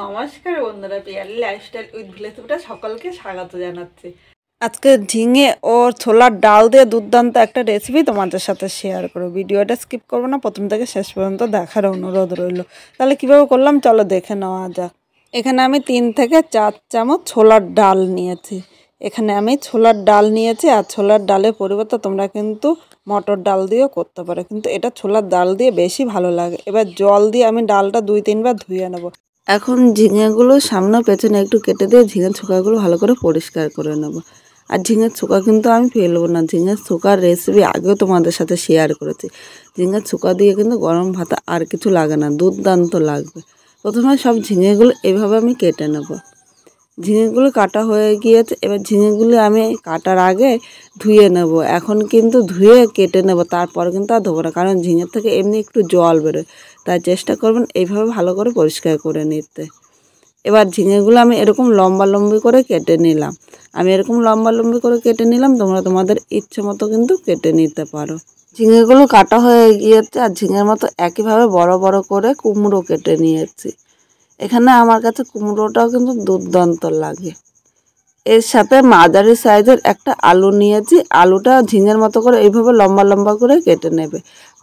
নমস্কার বন্ধুরা, Piyali lifestyle with ভিলেজটা সকলকে স্বাগত জানাচ্ছি। আজকে ঝিঙে ও ছোলার ডাল দিয়ে দুর্দান্ত একটা রেসিপি তোমাদের সাথে শেয়ার করো। ভিডিওটা স্কিপ করবো না, প্রথম থেকে শেষ পর্যন্ত দেখার অনুরোধ রইল। তাহলে কীভাবে করলাম চলো দেখে নেওয়া যাক। এখানে আমি 3 থেকে 4 চামচ ছোলার ডাল নিয়েছি। আর ছোলার ডালের পরিবর্তে তোমরা কিন্তু মটর ডাল দিয়েও করতে পারো, কিন্তু এটা ছোলার ডাল দিয়ে বেশি ভালো লাগে। এবার জল দিয়ে আমি ডালটা 2-3 বার ধুয়ে নেবো। এখন ঝিঙেগুলো সামনে পেছনে একটু কেটে দিয়ে ঝিঙের ছোকাগুলো ভালো করে পরিষ্কার করে নেব। আর ঝিঙের ছোকা কিন্তু আমি ফেলবো না। ঝিঙের ছোকার রেসিপি আগেও তোমাদের সাথে শেয়ার করেছি। ঝিঙের ছোকা দিয়ে কিন্তু গরম ভাতে আর কিছু লাগে না, দুর্দান্ত লাগবে। প্রথমে সব ঝিঙেগুলো এভাবে আমি কেটে নেব। ঝিঙেগুলো কাটা হয়ে গিয়েছে। এবার ঝিঙেগুলো আমি কাটার আগে ধুয়ে নেব। এখন কিন্তু ধুয়ে কেটে নেব, তারপর কিন্তু আর ধোবো না, কারণ ঝিঙের থেকে এমনি একটু জল বেরোয়। তাই চেষ্টা করবেন এইভাবে ভালো করে পরিষ্কার করে নিতে। এবার ঝিঙেগুলো আমি এরকম লম্বা লম্বি করে কেটে নিলাম। তোমরা তোমাদের ইচ্ছে মতো কিন্তু কেটে নিতে পারো। ঝিঙেগুলো কাটা হয়ে গিয়েছে। আর ঝিঙের মতো একইভাবে বড় বড় করে কুমড়ো কেটে নিয়েছি। এখানে আমার কাছে কুমড়োটাও কিন্তু দুর্দান্ত লাগে। এর সাথে মাঝারি সাইজের একটা আলু নিয়েছি। আলুটা ঝিঙের মতো করে এইভাবে লম্বা লম্বা করে কেটে নেবে।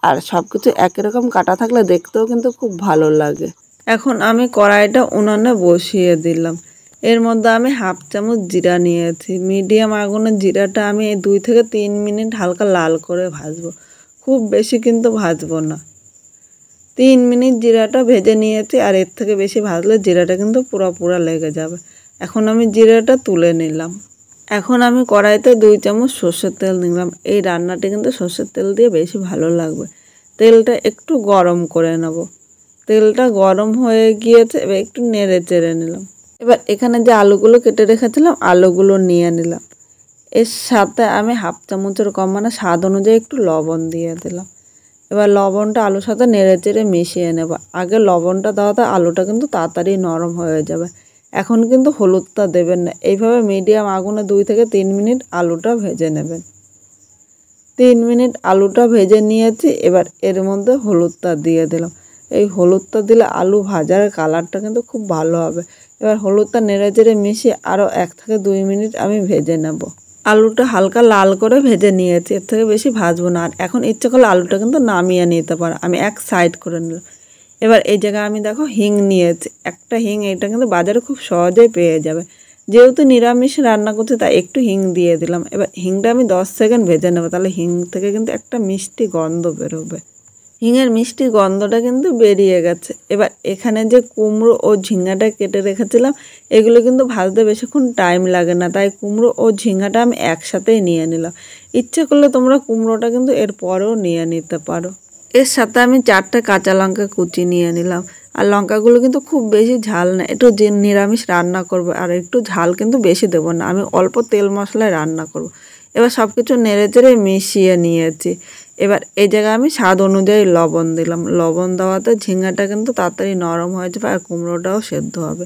আর সব কিছু একই রকম কাটা থাকলে দেখতেও কিন্তু খুব ভালো লাগে। এখন আমি কড়াইটা উনুনে বসিয়ে দিলাম। এর মধ্যে আমি 1/2 চামচ জিরা নিয়েছি। মিডিয়াম আগুনে জিরাটা আমি 2 থেকে 3 মিনিট হালকা লাল করে ভাজবো, খুব বেশি কিন্তু ভাজবো না। 3 মিনিট জিরাটা ভেজে নিয়েছি। আর এর থেকে বেশি ভাজলে জিরাটা কিন্তু পুরো লেগে যাবে। এখন আমি জিরাটা তুলে নিলাম। এখন আমি কড়াইতে 2 চামচ সর্ষের তেল নিলাম। এই রান্নাটি কিন্তু সর্ষের তেল দিয়ে বেশি ভালো লাগবে। তেলটা একটু গরম করে নেব। তেলটা গরম হয়ে গিয়েছে, এবার একটু নেড়ে চেড়ে নিলাম। এবার এখানে যে আলুগুলো কেটে রেখেছিলাম আলুগুলো নিয়ে নিলাম। এর সাথে আমি 1/2 চামচের কম মানে স্বাদ অনুযায়ী একটু লবণ দিয়ে দিলাম। এবার লবণটা আলুর সাথে নেড়ে চেড়ে মিশিয়ে নেব। আগে লবণটা দেওয়াতে আলুটা কিন্তু তাড়াতাড়ি নরম হয়ে যাবে। এখন কিন্তু হলুদটা দেবেন না। এইভাবে মিডিয়াম আগুনে 2 থেকে 3 মিনিট আলুটা ভেজে নেবেন। 3 মিনিট আলুটা ভেজে নিয়েছি। এবার এর মধ্যে হলুদটা দিয়ে দিলাম। এই হলুদটা দিলে আলু ভাজার কালারটা কিন্তু খুব ভালো হবে। এবার হলুদটা নেড়ে চেড়ে মিশিয়ে আরও 1 থেকে 2 মিনিট আমি ভেজে নেব। আলুটা হালকা লাল করে ভেজে নিয়েছি, এর থেকে বেশি ভাজবো না। আর এখন ইচ্ছে করলে আলুটা কিন্তু নামিয়ে নিতে পারো। আমি এক সাইড করে নিলাম। এবার এই জায়গায় আমি দেখো হিং নিয়েছি, একটা হিং। এটা কিন্তু বাজারে খুব সহজেই পেয়ে যাবে। যেহেতু নিরামিষ রান্না করছি তাই একটু হিং দিয়ে দিলাম। এবার হিংটা আমি 10 সেকেন্ড ভেজে নেবো, তাহলে হিং থেকে কিন্তু একটা মিষ্টি গন্ধ বেরোবে। হিঙের মিষ্টি গন্ধটা কিন্তু বেরিয়ে গেছে। এবার এখানে যে কুমড়ো ও ঝিঙ্গাটা কেটে রেখেছিলাম এগুলো কিন্তু ভাজতে বেশিক্ষণ টাইম লাগে না, তাই কুমড়ো ও ঝিঙ্গাটা আমি একসাথেই নিয়ে নিলাম। ইচ্ছে করলে তোমরা কুমড়োটা কিন্তু এর পরেও নিয়ে নিতে পারো। এর সাথে আমি 4টে কাঁচা লঙ্কা কুচি নিয়ে নিলাম। আর লঙ্কাগুলো কিন্তু খুব বেশি ঝাল না, একটু নিরামিষ রান্না করবো আর একটু ঝাল কিন্তু বেশি দেবো না, আমি অল্প তেল মশলায় রান্না করব। এবার সব কিছু নেড়ে চেড়ে মিশিয়ে নিয়েছি। এবার এই জায়গায় আমি স্বাদ অনুযায়ী লবণ দিলাম। লবণ দেওয়াতে ঝিঙ্গাটা কিন্তু তাড়াতাড়ি নরম হয়ে যাবে আর কুমড়োটাও সেদ্ধ হবে।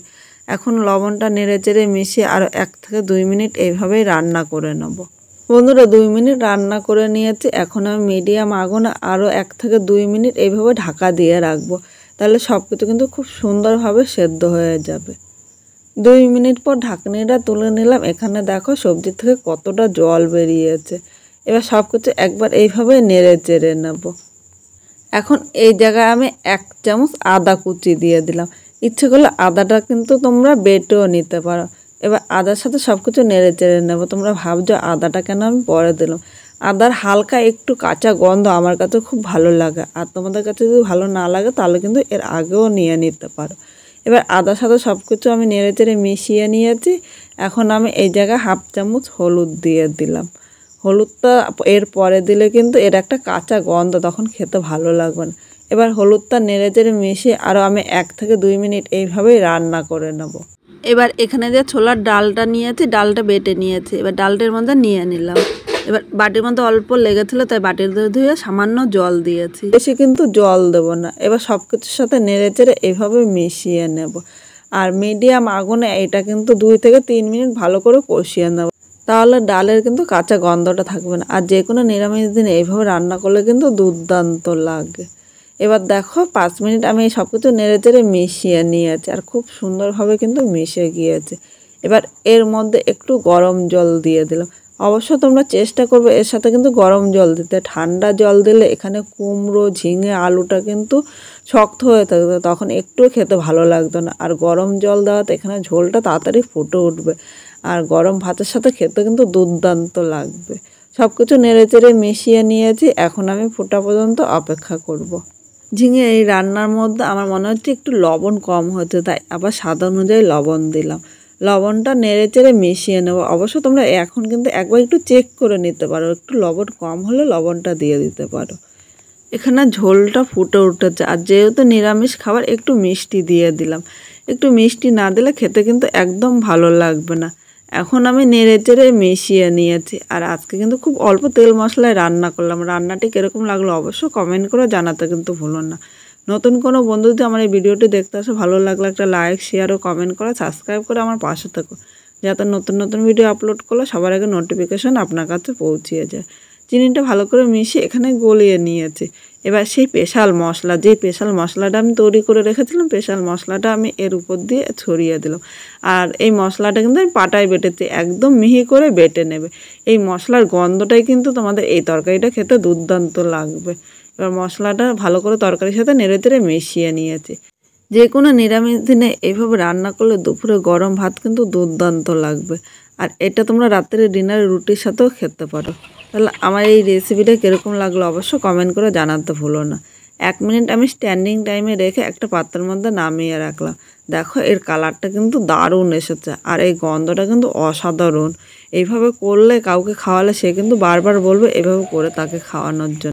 এখন লবণটা নেড়ে চেড়ে মিশিয়ে আরও 1 থেকে 2 মিনিট এইভাবেই রান্না করে নেব। বন্ধুরা 2 মিনিট রান্না করে নিয়েছি। এখন আমি মিডিয়াম আগুনে আরও 1 থেকে 2 মিনিট এইভাবে ঢাকা দিয়ে রাখবো, তাহলে সব কিছু কিন্তু খুব সুন্দরভাবে সেদ্ধ হয়ে যাবে। 2 মিনিট পর ঢাকনিটা তুলে নিলাম। এখানে দেখো সবজি থেকে কতটা জল বেরিয়েছে। এবার সব কিছু একবার এইভাবে নেড়ে চেড়ে নেব। এখন এই জায়গায় আমি 1 চামচ আদা কুচি দিয়ে দিলাম। ইচ্ছে করলে আদাটা কিন্তু তোমরা বেটেও নিতে পারো। এবার আদার সাথে সব কিছু নেড়ে চেড়ে নেব। তোমরা ভাবছো আদাটা কেন আমি পরে দিলাম। আদার হালকা একটু কাঁচা গন্ধ আমার কাছে খুব ভালো লাগে। আর তোমাদের কাছে যদি ভালো না লাগে তাহলে কিন্তু এর আগেও নিয়ে নিতে পারো। এবার আদার সাথে সব কিছু আমি নেড়ে চেড়ে মিশিয়ে নিয়েছি। এখন আমি এই জায়গায় 1/2 চামচ হলুদ দিয়ে দিলাম। হলুদটা এর পরে দিলে কিন্তু এর একটা কাঁচা গন্ধ, তখন খেতে ভালো লাগবে না। এবার হলুদটা নেড়ে চেড়ে মিশিয়ে আরও আমি 1 থেকে 2 মিনিট এইভাবেই রান্না করে নেব। এবার এখানে যে ছোলার ডালটা নিয়েছি, ডালটা বেটে নিয়েছি। এবার ডালটার মধ্যে নিয়ে নিলাম। এবার বাটির মধ্যে অল্প লেগেছিলো তাই বাটির ধুয়ে সামান্য জল দিয়েছি, বেশি কিন্তু জল দেবো না। এবার সব কিছুর সাথে নেড়ে চেড়ে এইভাবে মিশিয়ে নেব। আর মিডিয়াম আগুনে এটা কিন্তু 2 থেকে 3 মিনিট ভালো করে কষিয়ে নেব, তাহলে ডালের কিন্তু কাঁচা গন্ধটা থাকবে না। আর যে কোনো নিরামিষ দিনে এইভাবে রান্না করলে কিন্তু দুর্দান্ত লাগে। এবার দেখো 5 মিনিট আমি সব কিছু নেড়ে চেড়ে মিশিয়ে নিয়েছি আর খুব সুন্দরভাবে কিন্তু মিশে গিয়েছে। এবার এর মধ্যে একটু গরম জল দিয়ে দিলাম। অবশ্য তোমরা চেষ্টা করবে এর সাথে কিন্তু গরম জল দিতে। ঠান্ডা জল দিলে এখানে কুমড়ো, ঝিঙে, আলুটা কিন্তু শক্ত হয়ে থাকবে, তখন একটুও খেতে ভালো লাগতো না। আর গরম জল দেওয়াতে এখানে ঝোলটা তাড়াতাড়ি ফুটে উঠবে আর গরম ভাতের সাথে খেতে কিন্তু দুর্দান্ত লাগবে। সব কিছু নেড়ে চেড়ে মিশিয়ে নিয়েছি, এখন আমি ফোটা পর্যন্ত অপেক্ষা করব। ঝিঙে এই রান্নার মধ্যে আমার মনে হচ্ছে একটু লবণ কম হচ্ছে, তাই আবার স্বাদ অনুযায়ী লবণ দিলাম। লবণটা নেড়ে চেড়ে মিশিয়ে নেব। অবশ্য তোমরা এখন কিন্তু একবার একটু চেক করে নিতে পারো, একটু লবণ কম হলে লবণটা দিয়ে দিতে পারো। এখানে ঝোলটা ফুটে উঠেছে আর যেহেতু নিরামিষ খাবার একটু মিষ্টি দিয়ে দিলাম। একটু মিষ্টি না দিলে খেতে কিন্তু একদম ভালো লাগবে না। এখন আমি নেড়ে চেড়ে মিশিয়ে নিয়েছি আর আজকে কিন্তু খুব অল্প তেল মশলায় রান্না করলাম। রান্নাটি কীরকম লাগলো অবশ্য কমেন্ট করে জানাতে কিন্তু ভুলো না। নতুন কোনো বন্ধু যদি আমার এই ভিডিওটি দেখতে আসে, ভালো লাগলে একটা লাইক, শেয়ার ও কমেন্ট করে সাবস্ক্রাইব করে আমার পাশে থাকো, যাতে নতুন নতুন ভিডিও আপলোড করলে সবার আগে নোটিফিকেশন আপনার কাছে পৌঁছিয়ে যায়। চিনিটা ভালো করে মিশিয়ে এখানে গলিয়ে নিয়েছি। এবার সেই স্পেশাল মশলা, যে স্পেশাল মশলাটা আমি তৈরি করে রেখেছিলাম, স্পেশাল মশলাটা আমি এর উপর দিয়ে ছড়িয়ে দিলাম। আর এই মশলাটা কিন্তু আমি পাটায় বেটেছি, একদম মিহি করে বেটে নেবে। এই মশলার গন্ধটাই কিন্তু তোমাদের এই তরকারিটা খেতে দুর্দান্ত লাগবে। এবার মশলাটা ভালো করে তরকারির সাথে নেড়ে চেড়ে মিশিয়ে নিয়েছি। যে কোনো নিরামিষ দিনে এইভাবে রান্না করলে দুপুরে গরম ভাত কিন্তু দুর্দান্ত লাগবে। আর এটা তোমরা রাত্রে ডিনারে রুটির সাথেও খেতে পারো। তাহলে আমার এই রেসিপিটা কীরকম লাগলো অবশ্য কমেন্ট করে জানাতে ভুলো না। 1 মিনিট আমি স্ট্যান্ডিং টাইমে রেখে একটা পাত্রের মধ্যে নামিয়ে রাখলাম। দেখো এর কালারটা কিন্তু দারুণ এসেছে আর এই গন্ধটা কিন্তু অসাধারণ। এইভাবে করলে কাউকে খাওয়ালে সে কিন্তু বারবার বলবে এভাবে করে তাকে খাওয়ানোর জন্য।